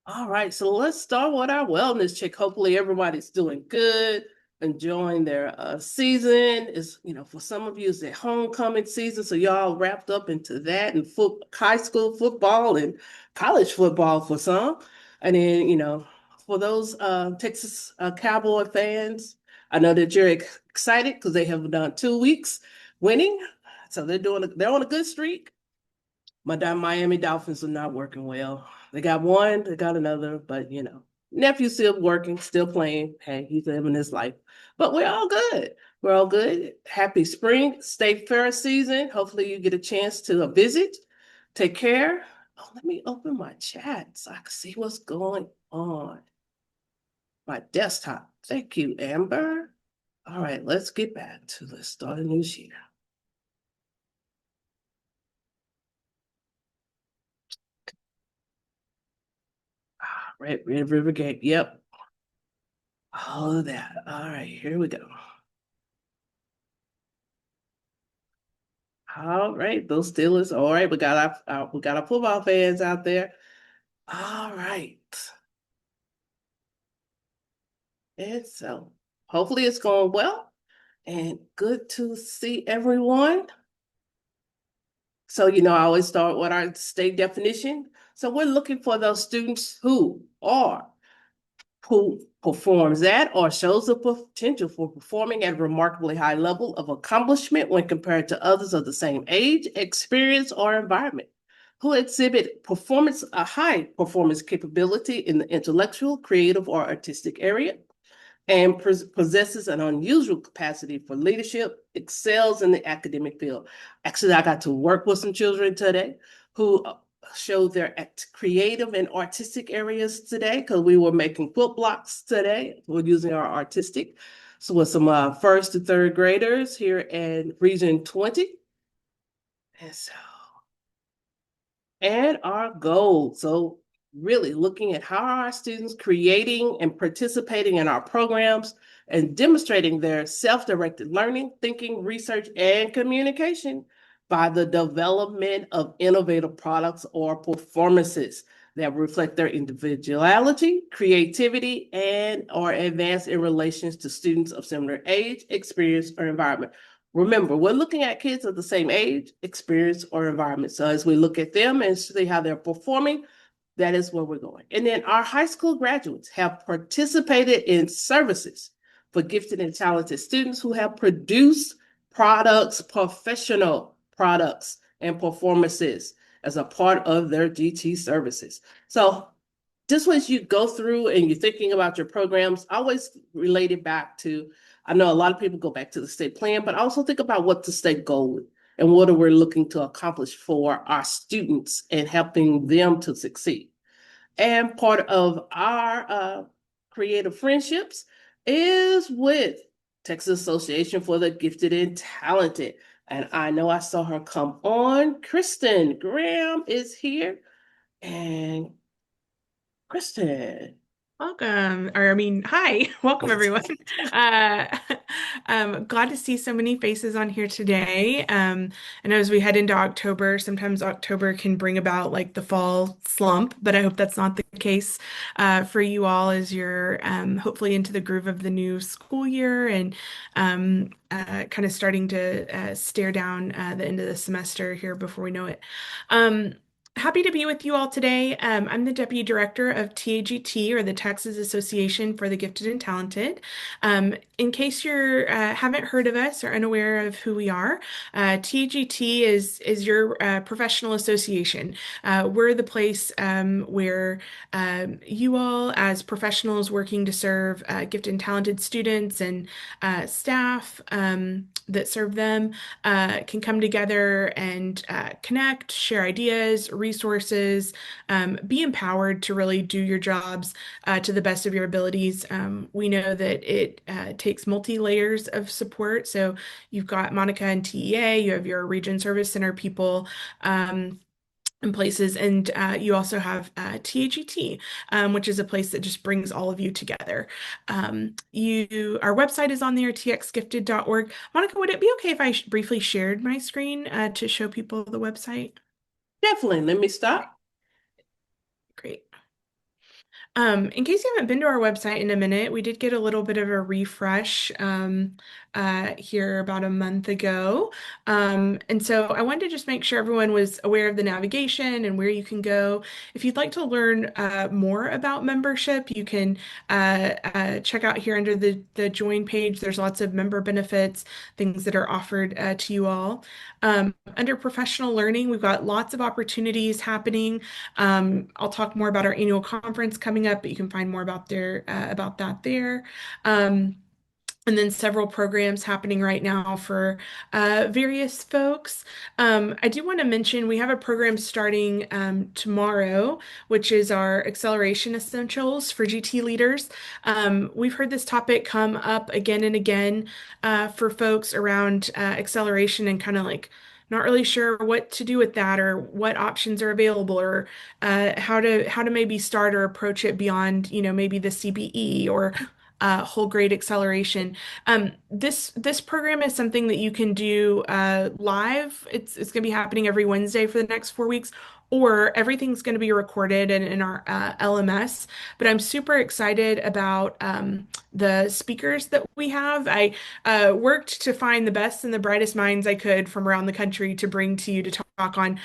All right, so let's start with our wellness check. Hopefully, everybody's doing good, enjoying their season. Is for some of you, it's their homecoming season, so y'all wrapped up into that and high school football and college football for some, and then for those Texas Cowboy fans, I know that you're excited because they have done 2 weeks winning, so they're on a good streak. My Miami Dolphins are not working well. They got one, they got another, but nephew's still working, still playing. Hey, he's living his life. But we're all good. We're all good. Happy spring, state fair season. Hopefully you get a chance to visit. Take care. Oh, let me open my chat so I can see what's going on. My desktop. Thank you, Amber. All right, let's get back to the start of news year. Red River Gate. Yep. All of that. All right, here we go. All right, those Steelers. All right, we got our football fans out there. All right, and so hopefully it's going well and good to see everyone. So I always start with our state definition. So we're looking for those students who performs at or shows the potential for performing at a remarkably high level of accomplishment when compared to others of the same age, experience, or environment, who exhibit a high performance capability in the intellectual, creative, or artistic area, and possesses an unusual capacity for leadership, excels in the academic field. Actually, I got to work with some children today who showed their creative and artistic areas today because we were making quilt blocks today. We're using our artistic. So with some first to third graders here in Region 20. And so, and our goal. So really looking at how our students creating and participating in our programs and demonstrating their self-directed learning, thinking, research, and communication by the development of innovative products or performances that reflect their individuality, creativity, and or advance in relations to students of similar age, experience, or environment. Remember, we're looking at kids of the same age, experience, or environment. So as we look at them and see how they're performing, that is where we're going. And then our high school graduates have participated in services for gifted and talented students who have produced products, professional products, and performances as a part of their GT services. So just as you go through and you're thinking about your programs, always relate it back to, I know a lot of people go back to the state plan, but also think about what the state goal is and what are we looking to accomplish for our students and helping them to succeed. And part of our creative friendships is with Texas Association for the Gifted and Talented. And I know I saw her come on. Kristen Graham is here. And Kristen. Welcome, or I mean, hi, welcome everyone. Uh, glad to see so many faces on here today. I know as we head into October, sometimes October can bring about like the fall slump, but I hope that's not the case for you all as you're hopefully into the groove of the new school year and kind of starting to stare down the end of the semester here before we know it. Um, Happy to be with you all today. I'm the Deputy Director of TAGT, or the Texas Association for the Gifted and Talented. In case you haven't heard of us or unaware of who we are, TAGT is your professional association. We're the place where you all, as professionals working to serve gifted and talented students and staff that serve them, can come together and connect, share ideas, resources, be empowered to really do your jobs to the best of your abilities. We know that it takes multi layers of support. So you've got Monica and TEA, you have your Region Service Center people. And places, and you also have TAGT, which is a place that just brings all of you together. Our website is on there, txgifted.org. Monica, would it be okay if I briefly shared my screen to show people the website? Definitely. Let me stop. Great. In case you haven't been to our website in a minute, we did get a little bit of a refresh here about a month ago. And so I wanted to just make sure everyone was aware of the navigation and where you can go. If you'd like to learn more about membership, you can check out here under the join page. There's lots of member benefits, things that are offered to you all. Under professional learning, we've got lots of opportunities happening. I'll talk more about our annual conference coming up, but you can find more about that there. Um, and then several programs happening right now for various folks. I do want to mention we have a program starting tomorrow, which is our Acceleration Essentials for GT leaders. We've heard this topic come up again and again for folks around acceleration and kind of like not really sure what to do with that or what options are available or how to maybe start or approach it beyond, maybe the CBE or whole grade acceleration. This program is something that you can do live. It's going to be happening every Wednesday for the next 4 weeks, or everything's going to be recorded and in our LMS. But I'm super excited about the speakers that we have. I worked to find the best and the brightest minds I could from around the country to bring to you to talk on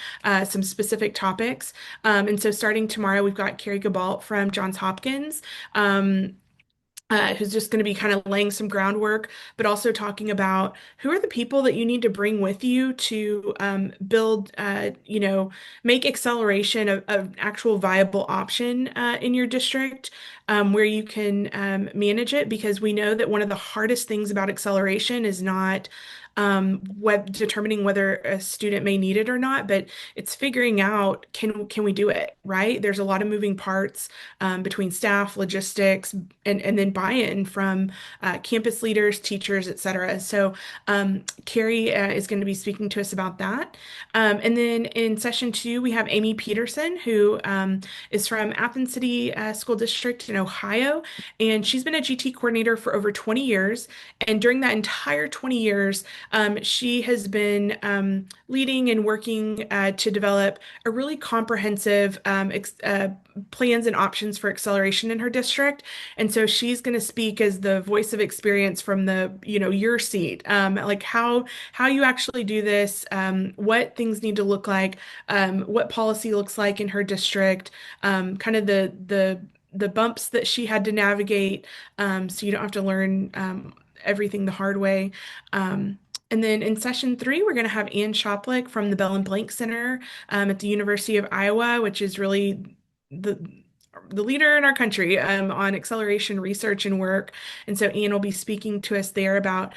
some specific topics. And so starting tomorrow, we've got Carrie Gabalt from Johns Hopkins. Who's just going to be kind of laying some groundwork, but also talking about who are the people that you need to bring with you to build, make acceleration an actual viable option in your district where you can manage it. Because we know that one of the hardest things about acceleration is not determining whether a student may need it or not, but it's figuring out can we do it, right? There's a lot of moving parts between staff, logistics, and then buy-in from campus leaders, teachers, et cetera. So Carrie is going to be speaking to us about that. And then in session 2, we have Amy Peterson, who is from Athens City School District in Ohio, and she's been a GT coordinator for over 20 years. And during that entire 20 years, she has been leading and working to develop a really comprehensive plans and options for acceleration in her district. And so she's going to speak as the voice of experience from your seat, like how you actually do this, what things need to look like, what policy looks like in her district, kind of the bumps that she had to navigate, so you don't have to learn everything the hard way. And then in session 3, we're going to have Ann Shoplik from the Bell and Blank Center at the University of Iowa, which is really the the leader in our country on acceleration research and work. And so Ann will be speaking to us there about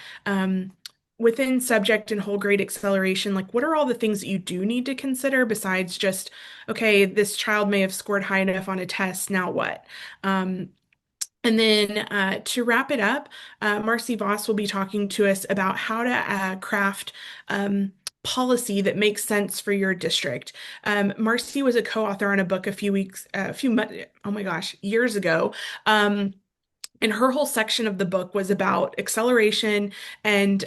within subject and whole grade acceleration, like what are all the things that you do need to consider besides just, okay, this child may have scored high enough on a test, now what? And then to wrap it up, Marcy Voss will be talking to us about how to craft policy that makes sense for your district. Marcy was a co-author on a book a few months, oh my gosh, years ago. And her whole section of the book was about acceleration, and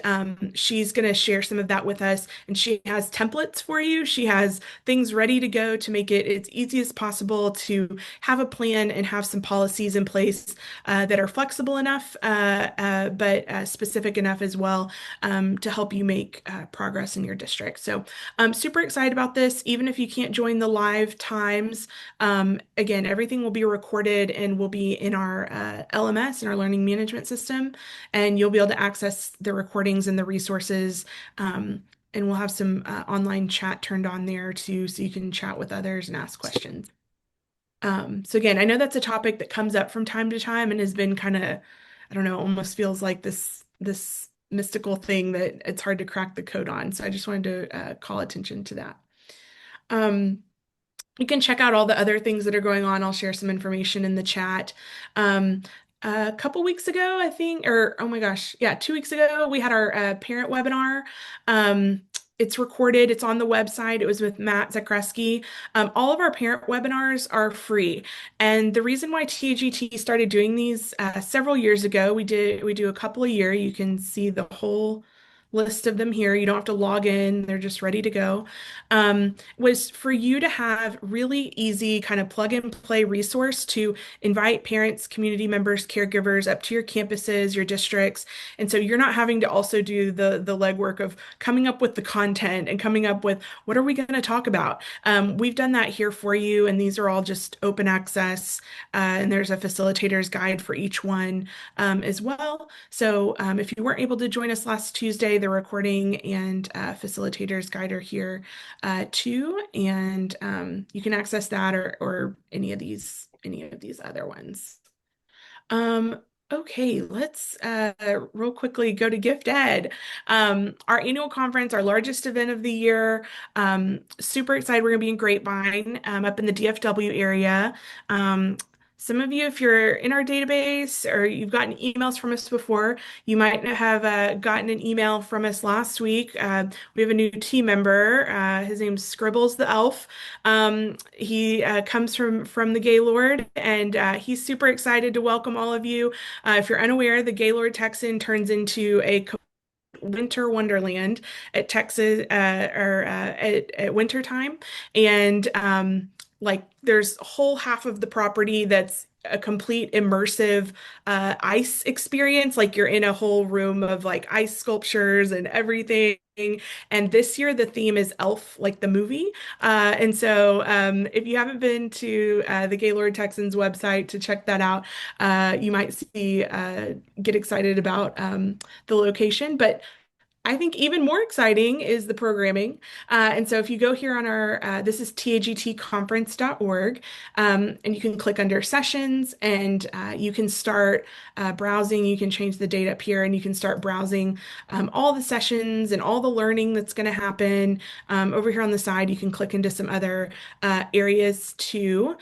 she's going to share some of that with us. And she has templates for you. She has things ready to go to make it as easy as possible to have a plan and have some policies in place that are flexible enough, but specific enough as well to help you make progress in your district. So I'm super excited about this. Even if you can't join the live times, again, everything will be recorded and will be in our LMS in our learning management system, and you'll be able to access the recordings and the resources. And we'll have some online chat turned on there too, so you can chat with others and ask questions. So again, I know that's a topic that comes up from time to time and has been kind of, I don't know, almost feels like this mystical thing that it's hard to crack the code on. So I just wanted to call attention to that. You can check out all the other things that are going on. I'll share some information in the chat. A couple weeks ago, I think, or oh my gosh, yeah, 2 weeks ago, we had our parent webinar. It's recorded, it's on the website. It was with Matt Zakreski. All of our parent webinars are free. And the reason why TAGT started doing these several years ago, we do a couple a year. You can see the whole list of them here. You don't have to log in, they're just ready to go. Was for you to have really easy kind of plug and play resource to invite parents, community members, caregivers up to your campuses, your districts. And so you're not having to also do the legwork of coming up with the content and coming up with what are we going to talk about. We've done that here for you, and these are all just open access, and there's a facilitator's guide for each one as well. So if you weren't able to join us last Tuesday, the recording and facilitator's guide are here too, and you can access that or any of these other ones. Um, okay, let's real quickly go to Gift Ed. Our annual conference, our largest event of the year. Super excited. We're going to be in Grapevine, up in the DFW area. Some of you, if you're in our database or you've gotten emails from us before, you might have gotten an email from us last week. We have a new team member. His name's Scribbles the Elf. He comes from the Gaylord, and he's super excited to welcome all of you. If you're unaware, the Gaylord Texan turns into a winter wonderland at Texas at winter time, and like there's a whole half of the property that's a complete immersive ice experience. Like you're in a whole room of like ice sculptures and everything. And this year the theme is Elf, like the movie. And so if you haven't been to the Gaylord Texans website to check that out, you might see get excited about the location. But I think even more exciting is the programming. And so if you go here on our, this is tagtconference.org, and you can click under sessions, and you can start browsing. You can change the date up here, and you can start browsing all the sessions and all the learning that's going to happen. Over here on the side, you can click into some other areas too.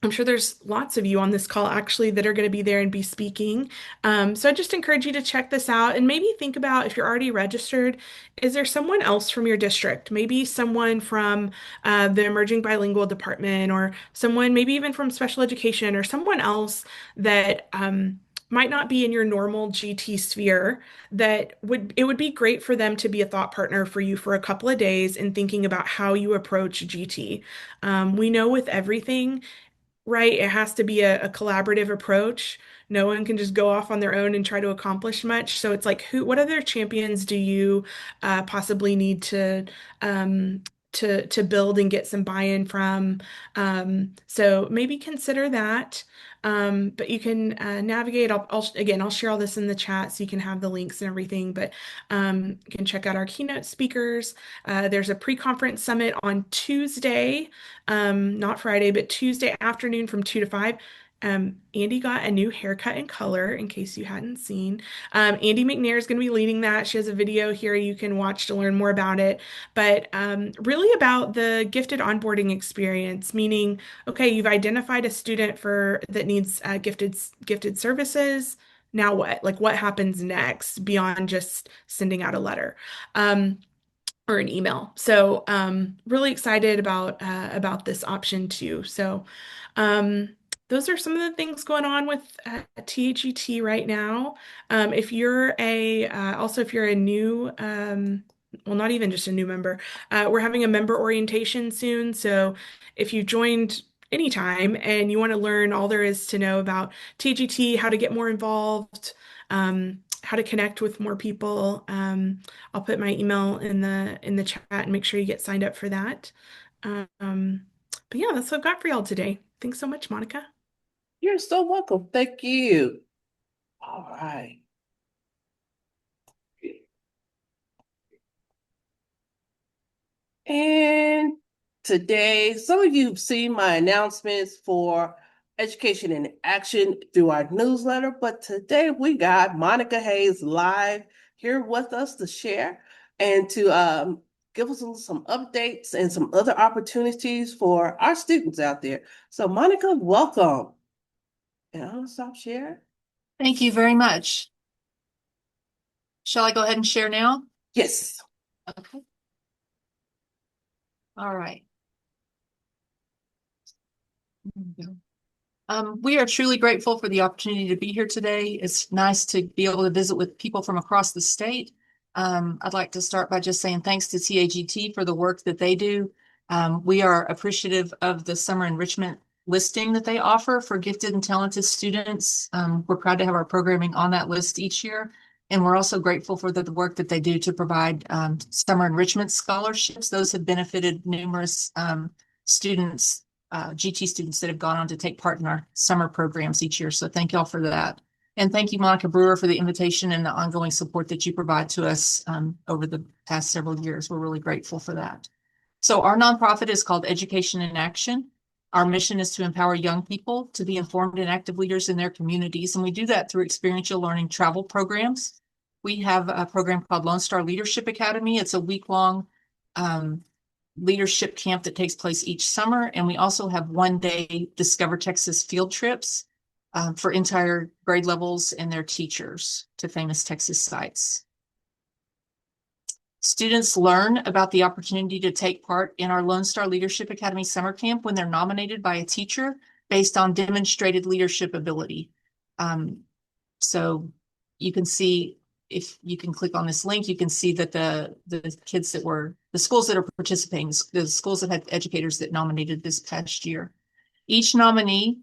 I'm sure there's lots of you on this call actually that are going to be there and be speaking. So I just encourage you to check this out and maybe think about if you're already registered, is there someone else from your district? Maybe someone from the emerging bilingual department, or someone maybe even from special education, or someone else that might not be in your normal GT sphere, that would be great for them to be a thought partner for you for a couple of days in thinking about how you approach GT. We know with everything, right? It has to be a collaborative approach. No one can just go off on their own and try to accomplish much. So it's like, what other champions do you possibly need to build and get some buy-in from? So maybe consider that. But you can navigate. I'll share all this in the chat so you can have the links and everything. But you can check out our keynote speakers. There's a pre-conference summit on Tuesday, not Friday, but Tuesday afternoon from 2 to 5. Andy got a new haircut and color, in case you hadn't seen. Andy McNair is going to be leading that. She has a video here you can watch to learn more about it. But really about the gifted onboarding experience, meaning, okay, you've identified a student that needs gifted services. Now what? Like what happens next beyond just sending out a letter? Or an email. So really excited about this option too. So those are some of the things going on with TAGT right now. If you're if you're a new, well, not even just a new member, we're having a member orientation soon. So if you joined anytime and you want to learn all there is to know about TAGT, how to get more involved, how to connect with more people, I'll put my email in the chat and make sure you get signed up for that. But yeah, that's what I've got for y'all today. Thanks so much, Monica. You're so welcome. Thank you. All right. And today, some of you have seen my announcements for Education in Action through our newsletter, but today we got Monica Hayes live here with us to share and to give us some updates and some other opportunities for our students out there. So Monica, welcome. And I'm gonna stop sharing. Thank you very much. Shall I go ahead and share now? Yes. Okay. All right. There we go. We are truly grateful for the opportunity to be here today. It's nice to be able to visit with people from across the state. I'd like to start by just saying thanks to TAGT for the work that they do. We are appreciative of the summer enrichment listing that they offer for gifted and talented students. We're proud to have our programming on that list each year. And we're also grateful for the work that they do to provide summer enrichment scholarships. Those have benefited numerous students, GT students that have gone on to take part in our summer programs each year. So thank y'all for that. And thank you, Monica Brewer, for the invitation and the ongoing support that you provide to us over the past several years. We're really grateful for that. So our nonprofit is called Education in Action. Our mission is to empower young people to be informed and active leaders in their communities. And we do that through experiential learning travel programs. We have a program called Lone Star Leadership Academy. It's a week-long leadership camp that takes place each summer. And we also have one-day Discover Texas field trips for entire grade levels and their teachers to famous Texas sites. Students learn about the opportunity to take part in our Lone Star Leadership Academy summer camp when they're nominated by a teacher based on demonstrated leadership ability. So you can see, if you can click on this link, you can see that the kids that were, the schools that are participating, the schools that had educators that nominated this past year. Each nominee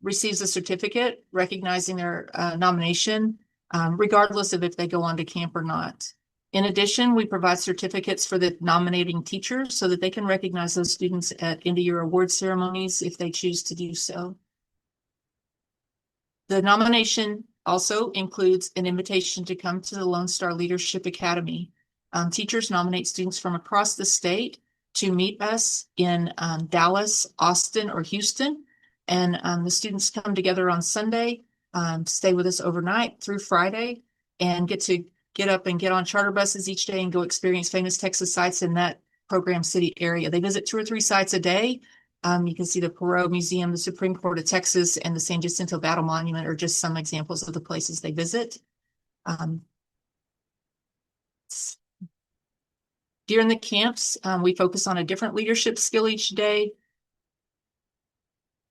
receives a certificate recognizing their nomination, regardless of if they go on to camp or not. In addition, we provide certificates for the nominating teachers so that they can recognize those students at end-of-year award ceremonies if they choose to do so. The nomination also includes an invitation to come to the Lone Star Leadership Academy. Teachers nominate students from across the state to meet us in Dallas, Austin, or Houston. And the students come together on Sunday, stay with us overnight through Friday, and get up and get on charter buses each day and go experience famous Texas sites in that program city area. They visit 2 or 3 sites a day. You can see the Perot Museum, the Supreme Court of Texas, and the San Jacinto Battle Monument are just some examples of the places they visit. During the camps, we focus on a different leadership skill each day.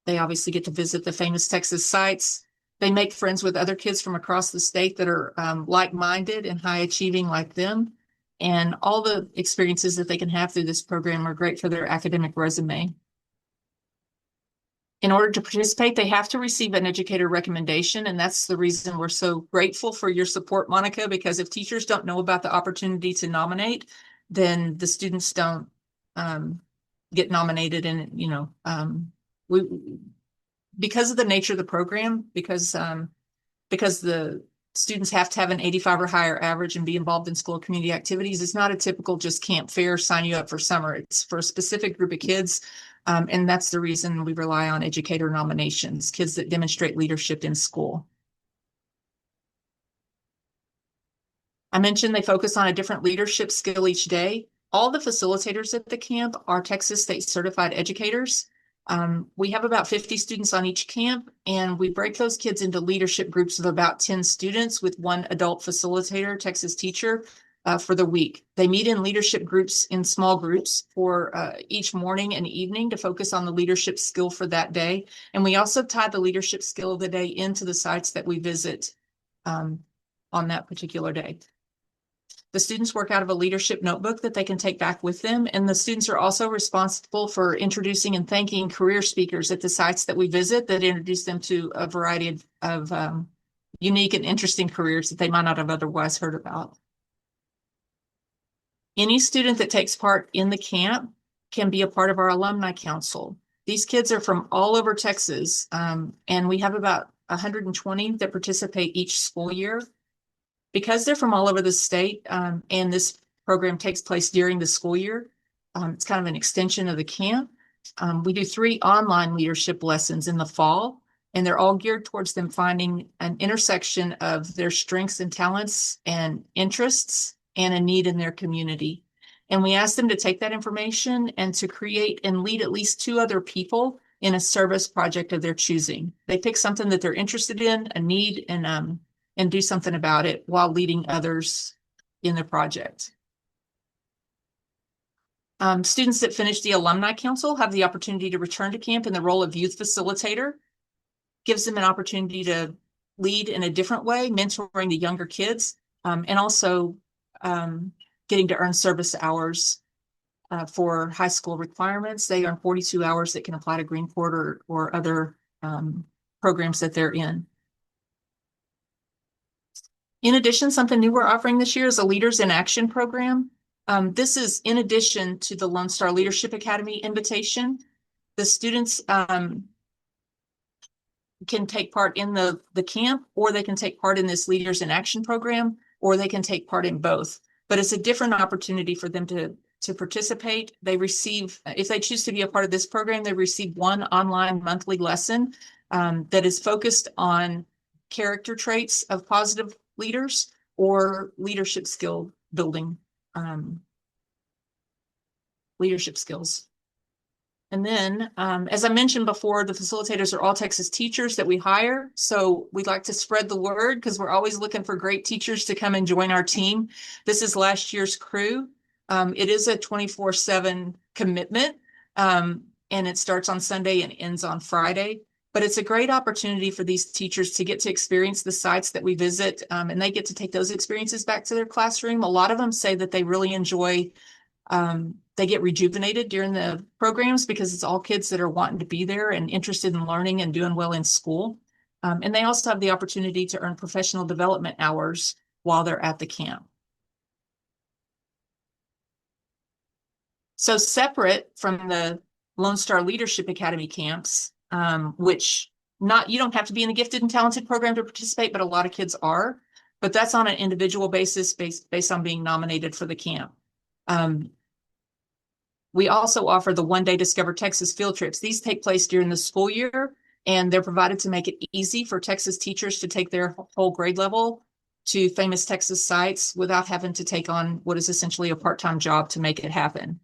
They obviously get to visit the famous Texas sites. They make friends with other kids from across the state that are like-minded and high-achieving like them. And all the experiences that they can have through this program are great for their academic resume. In order to participate, they have to receive an educator recommendation, and that's the reason we're so grateful for your support, Monica, because if teachers don't know about the opportunity to nominate, then the students don't get nominated. And, you know, because of the nature of the program, because the students have to have an 85 or higher average and be involved in school community activities, it's not a typical just camp fair, sign you up for summer. It's for a specific group of kids. And that's the reason we rely on educator nominations, kids that demonstrate leadership in school. I mentioned they focus on a different leadership skill each day. All the facilitators at the camp are Texas State certified educators. We have about 50 students on each camp, and we break those kids into leadership groups of about 10 students with 1 adult facilitator, Texas teacher, for the week. They meet in leadership groups in small groups for each morning and evening to focus on the leadership skill for that day. And we also tie the leadership skill of the day into the sites that we visit on that particular day. The students work out of a leadership notebook that they can take back with them. And the students are also responsible for introducing and thanking career speakers at the sites that we visit that introduce them to a variety of unique and interesting careers that they might not have otherwise heard about. Any student that takes part in the camp can be a part of our alumni council. These kids are from all over Texas, and we have about 120 that participate each school year. Because they're from all over the state, and this program takes place during the school year, it's kind of an extension of the camp. We do 3 online leadership lessons in the fall, and they're all geared towards them finding an intersection of their strengths and talents and interests and a need in their community. And we ask them to take that information and to create and lead at least 2 other people in a service project of their choosing. They pick something that they're interested in, a need, and do something about it while leading others in the project. Students that finish the Alumni Council have the opportunity to return to camp in the role of youth facilitator. gives them an opportunity to lead in a different way, mentoring the younger kids, and also getting to earn service hours for high school requirements. They earn 42 hours that can apply to Greenport or other programs that they're in. In addition, something new we're offering this year is a Leaders in Action program. This is in addition to the Lone Star Leadership Academy invitation. The students can take part in the camp, or they can take part in this Leaders in Action program, or they can take part in both. But it's a different opportunity for them to participate. They receive, if they choose to be a part of this program, they receive one online monthly lesson that is focused on character traits of positive leaders or leadership skill building, leadership skills. And then, as I mentioned before, the facilitators are all Texas teachers that we hire. So we'd like to spread the word because we're always looking for great teachers to come and join our team. This is last year's crew. It is a 24/7 commitment, and it starts on Sunday and ends on Friday. But it's a great opportunity for these teachers to get to experience the sites that we visit, and they get to take those experiences back to their classroom. A lot of them say that they really enjoy, they get rejuvenated during the programs because it's all kids that are wanting to be there and interested in learning and doing well in school. And they also have the opportunity to earn professional development hours while they're at the camp. So separate from the Lone Star Leadership Academy camps, which you don't have to be in the gifted and talented program to participate, but a lot of kids are. But that's on an individual basis based on being nominated for the camp. We also offer the one-day Discover Texas field trips. These take place during the school year, and they're provided to make it easy for Texas teachers to take their whole grade level to famous Texas sites without having to take on what is essentially a part-time job to make it happen.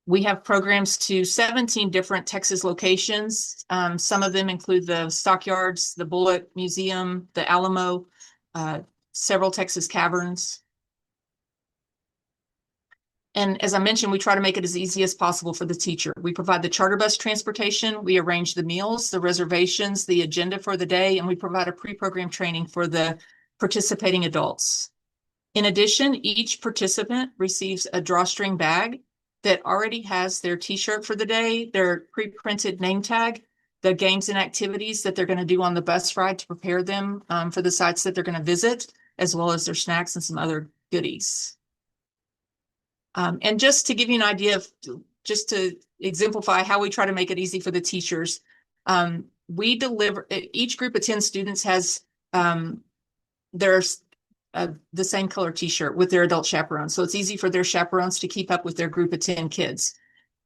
We have programs to 17 different Texas locations. Some of them include the Stockyards, the Bullock Museum, the Alamo, several Texas caverns. And as I mentioned, we try to make it as easy as possible for the teacher. We provide the charter bus transportation, we arrange the meals, the reservations, the agenda for the day, and we provide a pre-program training for the participating adults. In addition, each participant receives a drawstring bag that already has their t-shirt for the day, their pre-printed name tag, the games and activities that they're going to do on the bus ride to prepare them for the sites that they're going to visit, as well as their snacks and some other goodies. And just to give you an idea of, just to exemplify how we try to make it easy for the teachers, we deliver, each group of 10 students has the same color t-shirt with their adult chaperones. So it's easy for their chaperones to keep up with their group of 10 kids.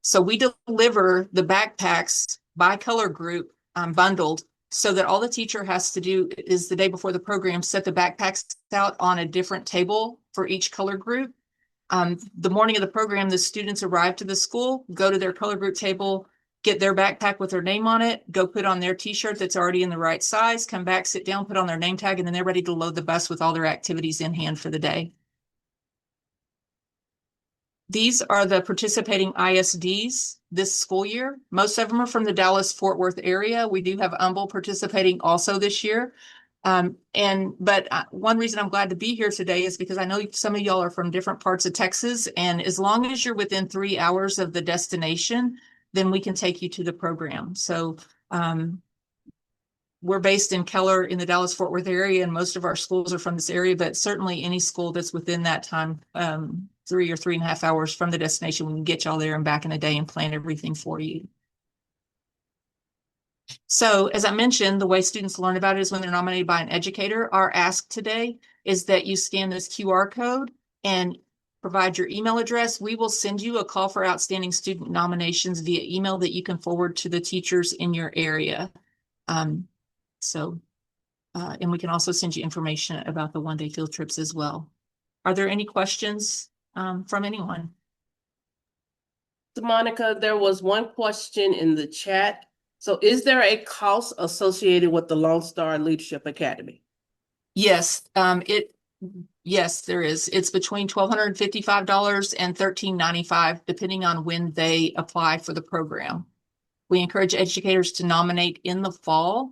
So we deliver the backpacks by color group bundled, so that all the teacher has to do is the day before the program, set the backpacks out on a different table for each color group. The morning of the program, the students arrive to the school, go to their color group table, get their backpack with their name on it, go put on their t-shirt that's already in the right size, come back, sit down, put on their name tag, and then they're ready to load the bus with all their activities in hand for the day. These are the participating ISDs this school year. Most of them are from the Dallas-Fort Worth area. We do have Humble participating also this year. But one reason I'm glad to be here today is because I know some of y'all are from different parts of Texas, and as long as you're within 3 hours of the destination, then we can take you to the program. So we're based in Keller in the Dallas-Fort Worth area, and most of our schools are from this area, but certainly any school that's within that time, 3 or 3.5 hours from the destination, we can get y'all there and back in a day and plan everything for you. So as I mentioned, the way students learn about it is when they're nominated by an educator. Our ask today is that you scan this QR code and provide your email address. We will send you a call for outstanding student nominations via email that you can forward to the teachers in your area. And we can also send you information about the one-day field trips as well. Are there any questions from anyone? Monica, there was one question in the chat. So is there a cost associated with the Lone Star Leadership Academy? Yes, yes, there is. It's between $1,255 and $1,395, depending on when they apply for the program. We encourage educators to nominate in the fall.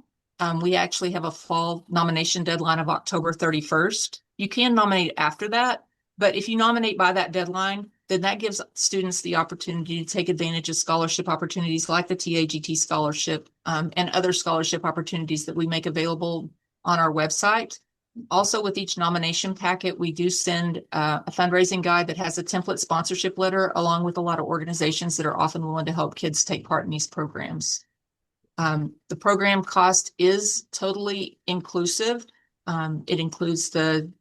We actually have a fall nomination deadline of October 31st. You can nominate after that, but if you nominate by that deadline, then that gives students the opportunity to take advantage of scholarship opportunities like the TAGT scholarship, and other scholarship opportunities that we make available on our website. Also, with each nomination packet, we do send a fundraising guide that has a template sponsorship letter, along with a lot of organizations that are often willing to help kids take part in these programs. The program cost is totally inclusive. It includes the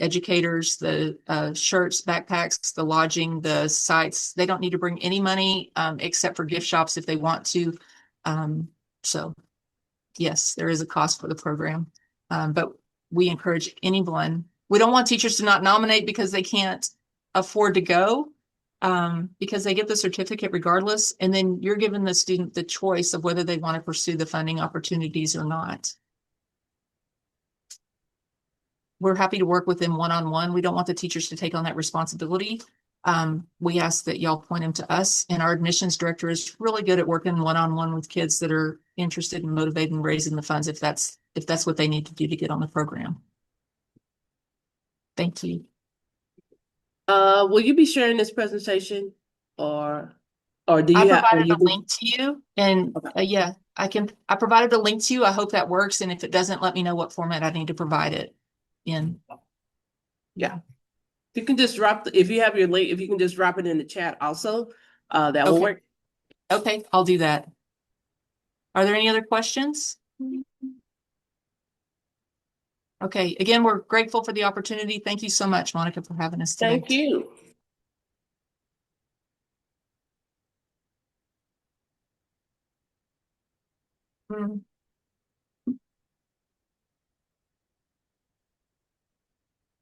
educators, the shirts, backpacks, the lodging, the sites. They don't need to bring any money except for gift shops if they want to. So yes, there is a cost for the program, but we encourage anyone. We don't want teachers to not nominate because they can't afford to go, because they get the certificate regardless. And then you're giving the student the choice of whether they want to pursue the funding opportunities or not. We're happy to work with them one-on-one. We don't want the teachers to take on that responsibility. We ask that y'all point them to us, and our admissions director is really good at working one-on-one with kids that are interested and motivated in raising the funds if that's what they need to do to get on the program. Thank you. Will you be sharing this presentation, or do you I have? provided a link to you, and Okay. yeah, I provided a link to you. I hope that works, and if it doesn't, let me know what format I need to provide it in. Yeah. You can just if you have your link, if you can just drop it in the chat also, that will Okay. work. Okay, I'll do that. Are there any other questions? Okay, again, we're grateful for the opportunity. Thank you so much, Monica, for having us today. Thank you. Mm.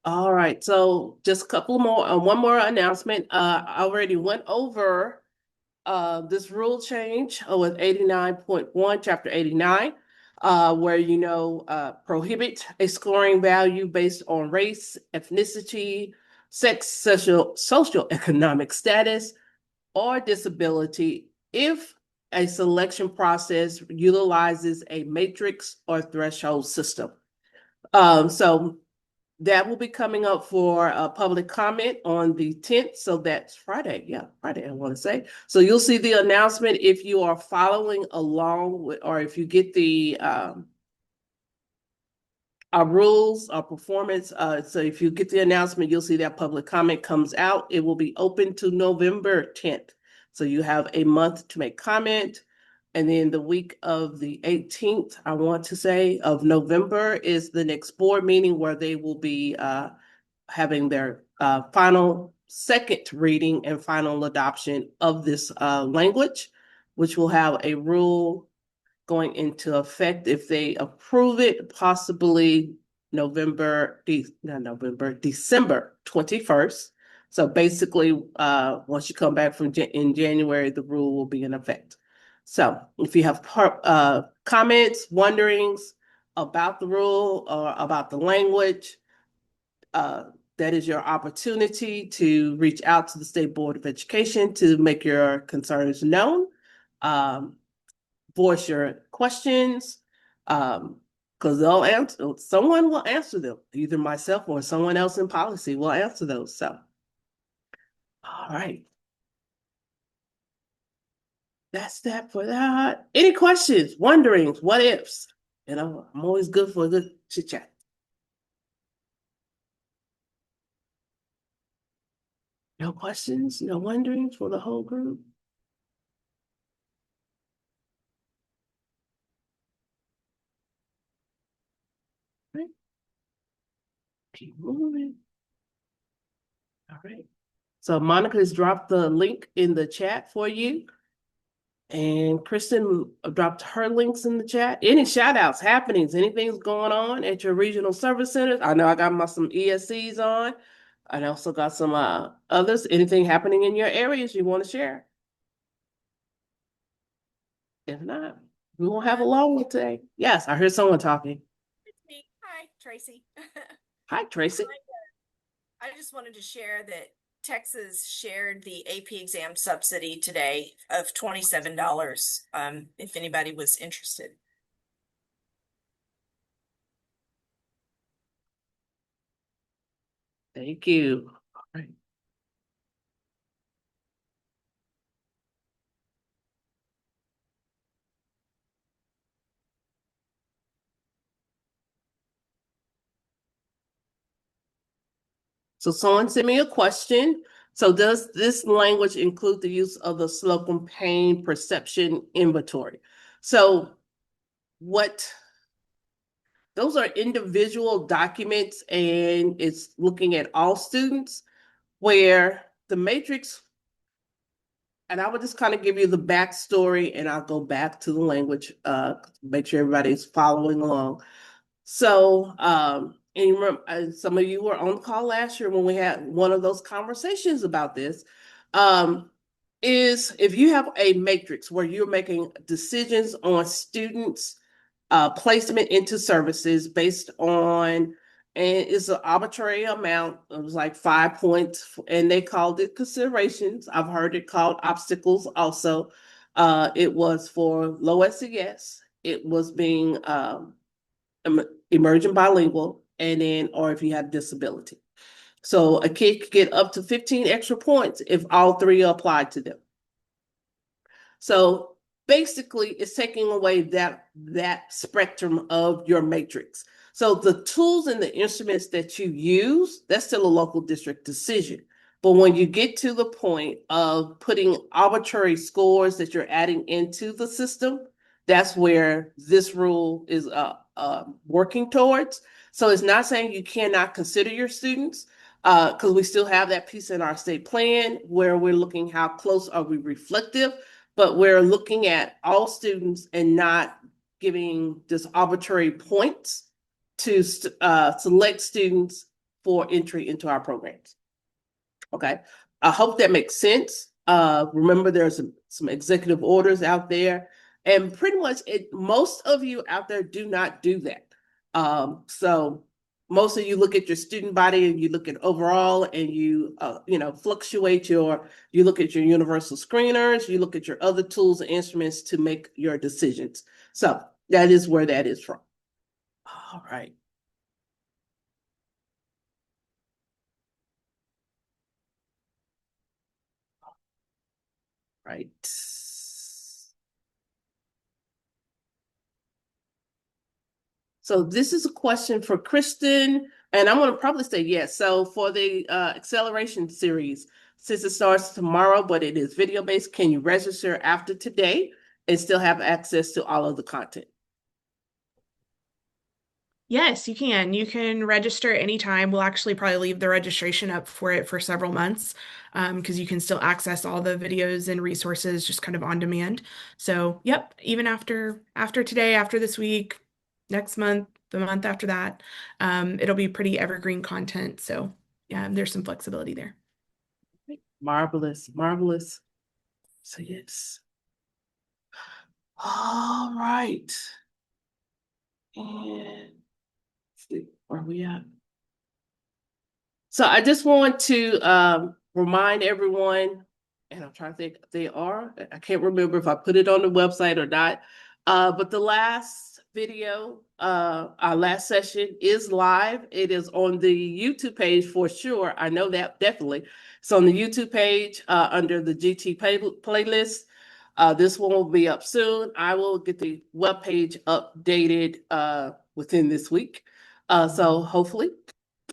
All right, so just a couple more, one more announcement. I already went over this rule change with 89.1, chapter 89, where prohibit a scoring value based on race, ethnicity, sex, socioeconomic status, or disability if a selection process utilizes a matrix or threshold system. So that will be coming up for a public comment on the 10th. So that's Friday. Yeah, Friday, I want to say. So you'll see the announcement if you are following along with, or if you get the our rules, our performance. So if you get the announcement, you'll see that public comment comes out. It will be open to November 10th. So you have a month to make comment. And then the week of the 18th, I want to say, of November is the next board meeting where they will be having their final second reading and final adoption of this language, which will have a rule going into effect if they approve it, possibly December 21st. So basically, once you come back from in January, the rule will be in effect. So if you have comments, wonderings about the rule or about the language, that is your opportunity to reach out to the State Board of Education to make your concerns known. Voice your questions, because they'll answer, someone will answer them, either myself or someone else in policy will answer those. So, all right. That's that for that. Any questions, wonderings, what ifs? I'm always good for a good chit chat. No questions, no wonderings for the whole group? Right. Keep moving. All right. So Monica has dropped the link in the chat for you. And Kristen dropped her links in the chat. Any shout outs, happenings, anything's going on at your regional service centers? I know I got some ESCs on. I also got some others. Anything happening in your areas you want to share? If not, we won't have a long one today. Yes, I heard someone talking. It's me. Hi, Tracy. Hi, Tracy. I just wanted to share that Texas shared the AP exam subsidy today of $27, if anybody was interested. Thank you. All right. So someone sent me a question. So does this language include the use of the Slocum Pain Perception Inventory? So those are individual documents, and it's looking at all students, where the matrix, and I will just kind of give you the backstory, and I'll go back to the language, make sure everybody's following along. So, and you remember, some of you were on the call last year when we had one of those conversations about this. Is if you have a matrix where you're making decisions on students' placement into services based on, and it's an arbitrary amount. It was like 5 points, and they called it considerations. I've heard it called obstacles also. It was for low SES. It was being emerging bilingual, and then, or if you have disability. So a kid could get up to 15 extra points if all three are applied to them. So basically, it's taking away that spectrum of your matrix. So the tools and the instruments that you use, that's still a local district decision. But when you get to the point of putting arbitrary scores that you're adding into the system, that's where this rule is working towards. So it's not saying you cannot consider your students, because we still have that piece in our state plan where we're looking how close are we reflective, but we're looking at all students and not giving just arbitrary points to select students for entry into our programs. Okay, I hope that makes sense. Remember, there's some executive orders out there, and pretty much most of you out there do not do that. So most of you look at your student body and you look at overall, and you fluctuate you look at your universal screeners, you look at your other tools and instruments to make your decisions. So that is where that is from. All right. Right. So this is a question for Kristen, and I'm going to probably say yes. So for the acceleration series, since it starts tomorrow, but it is video-based, can you register after today and still have access to all of the content? Yes, you can. You can register anytime. We'll actually probably leave the registration up for it for several months, because you can still access all the videos and resources just kind of on demand. So, yep, even after today, after this week, next month, the month after that, it'll be pretty evergreen content. So, yeah, there's some flexibility there. Marvelous, marvelous. So yes. All right. And let's see, where are we at? So I just want to remind everyone, and I'm trying to think, I can't remember if I put it on the website or not, but the last video, our last session is live. It is on the YouTube page for sure. I know that definitely. It's on the YouTube page under the GT playlist. This one will be up soon. I will get the webpage updated within this week. So hopefully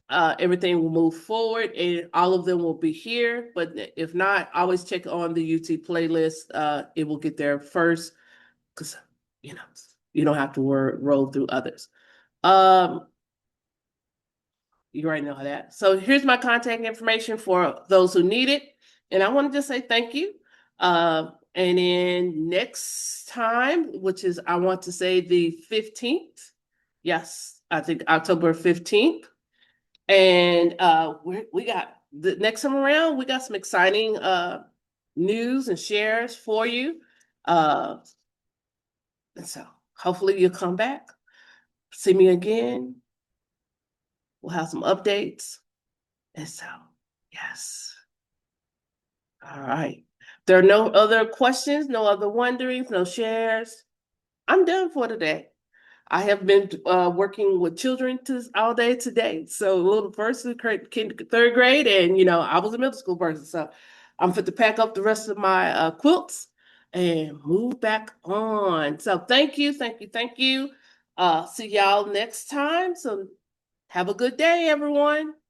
everything will move forward and all of them will be here. But if not, always check on the UT playlist. It will get there first, because you don't have to roll through others. You already know that. So here's my contact information for those who need it. And I want to just say thank you. And then next time, which is, I want to say the 15th. Yes, I think October 15th. And we got the next time around, we got some exciting news and shares for you. And so hopefully you'll come back, see me again. We'll have some updates. And so, yes. All right. There are no other questions, no other wonderings, no shares. I'm done for today. I have been working with children all day today. So a little first, third grade, and I was a middle school person. So I'm fit to pack up the rest of my quilts and move back on. So thank you, thank you, thank you. See y'all next time. So have a good day, everyone.